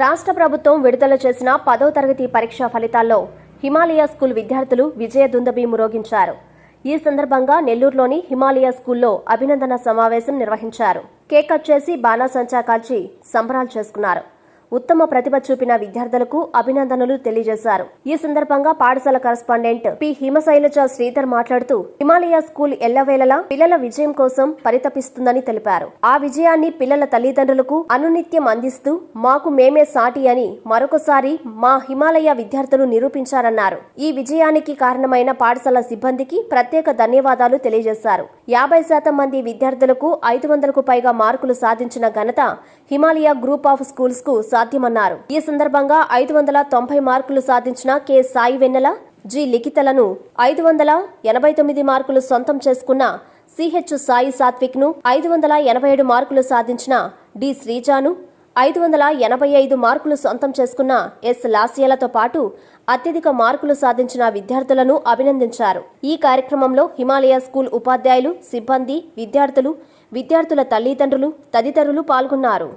రాష్ట్ర ప్రభుత్వం విడుదల చేసిన 10వ తరగతి పరీక్షా ఫలితాల్లో హిమాలయ స్కూల్ విద్యార్థులు విజయ దుందుభి మ్రోగించారు. ఈ సందర్భంగా నెల్లూరులోని హిమాలయ స్కూల్లో అభినందన సమావేశం నిర్వహించారు. కేక్ కట్ చేసి బాణాసంచా కాల్చి సంబరాలు చేసుకున్నారు. ఉత్తమ ప్రతిభ చూపిన విద్యార్థులకు అభినందనలు తెలియజేశారు. ఈ సందర్భంగా పాఠశాల కరస్పాండెంట్ పి హిమశైలజ శ్రీధర్ మాట్లాడుతూ హిమాలయ స్కూల్ ఎల్లవేళలా పిల్లల విజయం కోసం పరితపిస్తుందని తెలిపారు. ఆ విజయాన్ని పిల్లల తల్లిదండ్రులకు అనునిత్యం అందిస్తూ మాకు మేమే సాటి అని మరొకసారి మా హిమాలయ విద్యార్థులు నిరూపించారన్నారు. ఈ విజయానికి కారణమైన పాఠశాల సిబ్బందికి ప్రత్యేక ధన్యవాదాలు తెలియజేశారు. 50% మంది విద్యార్థులకు 500కు పైగా మార్కులు సాధించిన ఘనత హిమాలయ గ్రూప్ ఆఫ్ స్కూల్స్ కు సాధ్యమన్నారు. ఈ సందర్భంగా 590 మార్కులు సాధించిన కె సాయి వెన్నెల, జి లిఖితలను, 589 మార్కులు సొంతం చేసుకున్న సిహెచ్ సాయి సాత్విక్ ను, 587 మార్కులు సాధించిన డి శ్రీజాను, 585 మార్కులు సొంతం చేసుకున్న ఎస్ లాస్యాలతో పాటు అత్యధిక మార్కులు సాధించిన విద్యార్థులను అభినందించారు. ఈ కార్యక్రమంలో హిమాలయ స్కూల్ ఉపాధ్యాయులు, సిబ్బంది, విద్యార్థుల తల్లిదండ్రులు తదితరులు పాల్గొన్నారు.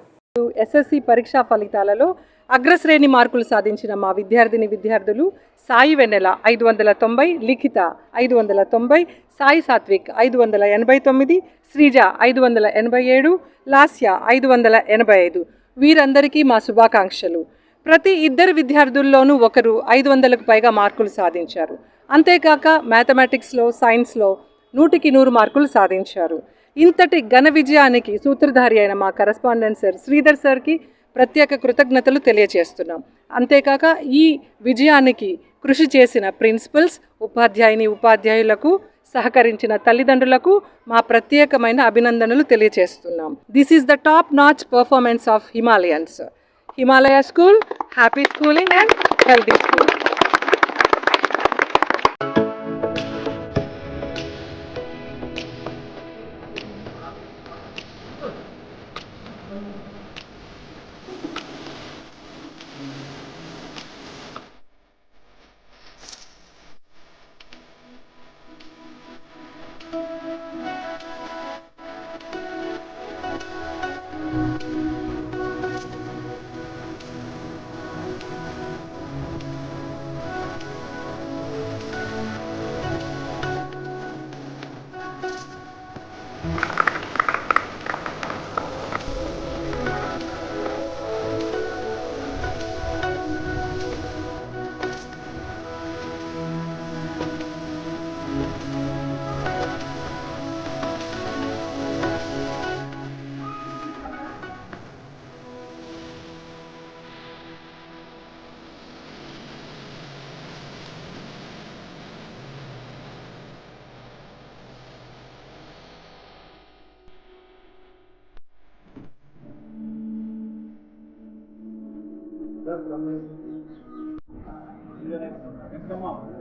ఎస్ఎస్సి పరీక్షా ఫలితాలలో అగ్రశ్రేణి మార్కులు సాధించిన మా విద్యార్థులు సాయి వెన్నెల 590, లిఖిత 590, సాయి సాత్విక్ 589, శ్రీజ 587, లాస్య 585. వీరందరికీ మా శుభాకాంక్షలు. ప్రతి ఇద్దరు విద్యార్థుల్లోనూ ఒకరు 500కు పైగా మార్కులు సాధించారు. అంతేకాక మ్యాథమెటిక్స్లో, సైన్స్లో 100కి 100 మార్కులు సాధించారు. ఇంతటి ఘన విజయానికి సూత్రధారి అయిన మా కరస్పాండెంట్ సార్ శ్రీధర్ సార్కి ప్రత్యేక కృతజ్ఞతలు తెలియజేస్తున్నాం. అంతేకాక ఈ విజయానికి కృషి చేసిన ప్రిన్సిపల్స్, ఉపాధ్యాయులకు, సహకరించిన తల్లిదండ్రులకు మా ప్రత్యేకమైన అభినందనలు తెలియజేస్తున్నాం. This is the top notch performance of Himalayans. Himalaya school, happy schooling and healthy school. Come on.